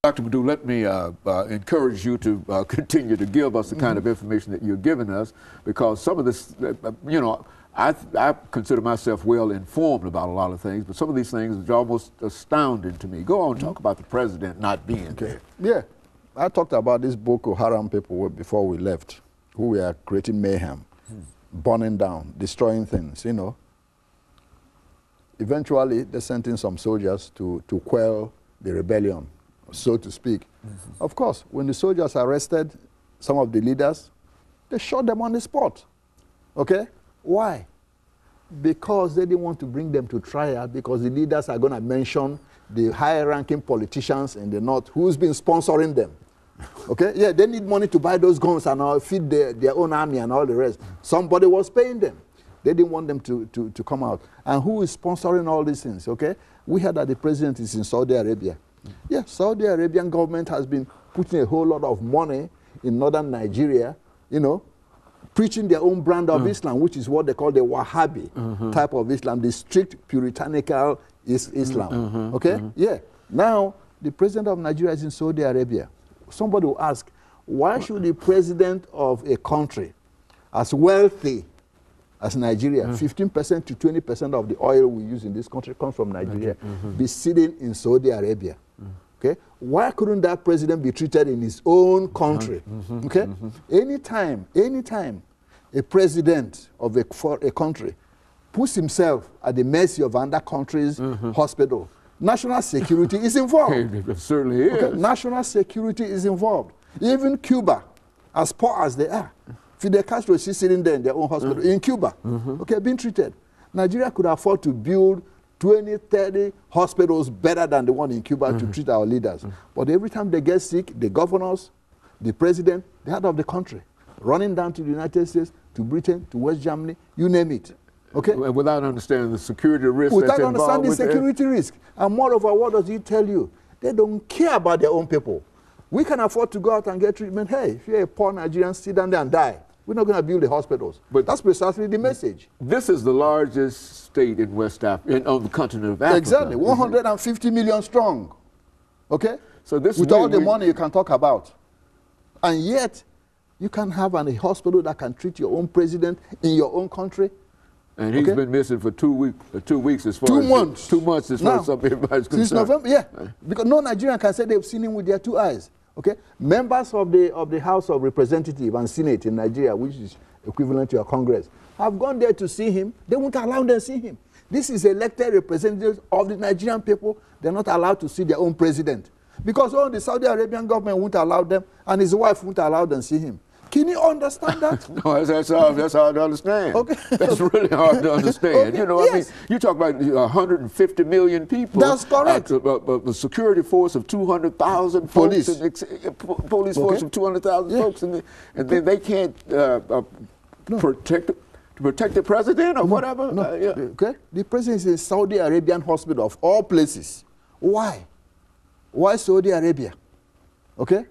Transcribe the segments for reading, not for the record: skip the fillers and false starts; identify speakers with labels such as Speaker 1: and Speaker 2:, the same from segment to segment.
Speaker 1: Dr. LMadu, let me encourage you to continue to give us the kind of information that you're giving us, because some of this, you know, I consider myself well informed about a lot of things, but some of these things are almost astounding to me. Go on, talk about the president not being there.
Speaker 2: Yeah, I talked about these Boko Haram people before we left, who were creating mayhem, burning down, destroying things, you know. Eventually, they sent in some soldiers to quell the rebellion, so to speak. Of course, when the soldiers arrested some of the leaders, they shot them on the spot. Okay? Why? Because they didn't want to bring them to trial, because the leaders are going to mention the high-ranking politicians in the north who's been sponsoring them. Okay? Yeah, they need money to buy those guns and feed their own army and all the rest. Somebody was paying them. They didn't want them to come out. And who is sponsoring all these things? Okay? We heard that the president is in Saudi Arabia. Yeah, Saudi Arabian government has been putting a whole lot of money in northern Nigeria, you know, preaching their own brand of Islam, which is what they call the Wahhabi type of Islam, the strict puritanical Islam. Okay? Yeah. Now, the president of Nigeria is in Saudi Arabia. Somebody will ask, why should the president of a country as wealthy as Nigeria, 15% to 20% of the oil we use in this country comes from Nigeria, be sitting in Saudi Arabia? Okay? Why couldn't that president be treated in his own country? Okay? Anytime a president of a country puts himself at the mercy of another country's hospital, national security is involved.
Speaker 1: It certainly is.
Speaker 2: Okay? National security is involved. Even Cuba, as poor as they are, Fidel Castro is sitting there in their own hospital in Cuba, okay, being treated. Nigeria could afford to build 20, 30 hospitals better than the one in Cuba to treat our leaders. But every time they get sick, the governors, the president, the head of the country, running down to the United States, to Britain, to West Germany, you name it. Okay?
Speaker 1: Without understanding the security risk
Speaker 2: Without
Speaker 1: that's involved
Speaker 2: understanding
Speaker 1: with
Speaker 2: security risk. And moreover, what does he tell you? They don't care about their own people. We can afford to go out and get treatment. Hey, if you're a poor Nigerian, sit down there and die. We're not going to build the hospitals. But that's precisely the message.
Speaker 1: This is the largest state in West Africa, on the continent of Africa.
Speaker 2: Exactly, 150 million strong. Okay?
Speaker 1: So this
Speaker 2: with all the money you can talk about. And yet, you can have a hospital that can treat your own president in your own country.
Speaker 1: And he's been missing for 2 weeks as far
Speaker 2: 2
Speaker 1: as
Speaker 2: months.
Speaker 1: 2 months as far as everybody's concerned.
Speaker 2: Since November, yeah. Because no Nigerian can say they've seen him with their 2 eyes. Okay? Members of the House of Representatives and Senate in Nigeria, which is equivalent to a Congress, have gone there to see him. They won't allow them to see him. This is elected representatives of the Nigerian people. They're not allowed to see their own president. Because the Saudi Arabian government won't allow them, and his wife won't allow them to see him. Can you understand that?
Speaker 1: No, that's hard to understand.
Speaker 2: Okay.
Speaker 1: That's really hard to understand. Okay. You know, I mean, you talk about 150 million people.
Speaker 2: That's correct.
Speaker 1: A security force of 200,000 folks. Police force of 200,000 folks, and then they can't protect the president or whatever.
Speaker 2: No. Okay. The president is in Saudi Arabian hospital of all places. Why? Why Saudi Arabia? Okay.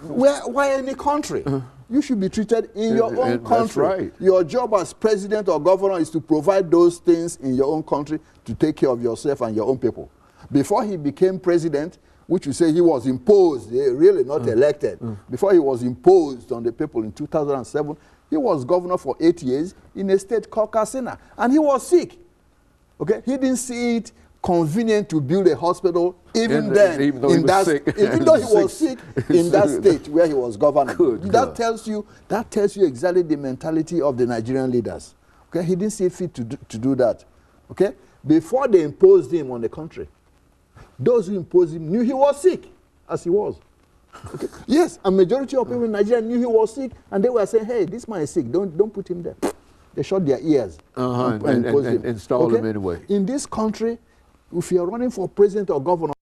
Speaker 2: Why any country? You should be treated in your own country.
Speaker 1: That's right.
Speaker 2: Your job as president or governor is to provide those things in your own country to take care of yourself and your own people. Before he became president, which you say he was imposed, really not elected, before he was imposed on the people in 2007, he was governor for 8 years in a state called Katsina, and he was sick. Okay, he didn't see it convenient to build a hospital even though he was sick in that state where he was governing. That tells you exactly the mentality of the Nigerian leaders. Okay, he didn't see fit to do that. Okay, before they imposed him on the country, those who imposed him knew he was sick, as he was. Okay. Yes, a majority of people in Nigeria knew he was sick, and they were saying, "Hey, this man is sick. Don't put him there." They shut their ears
Speaker 1: and installed him anyway.
Speaker 2: In this country, if you're running for president or governor,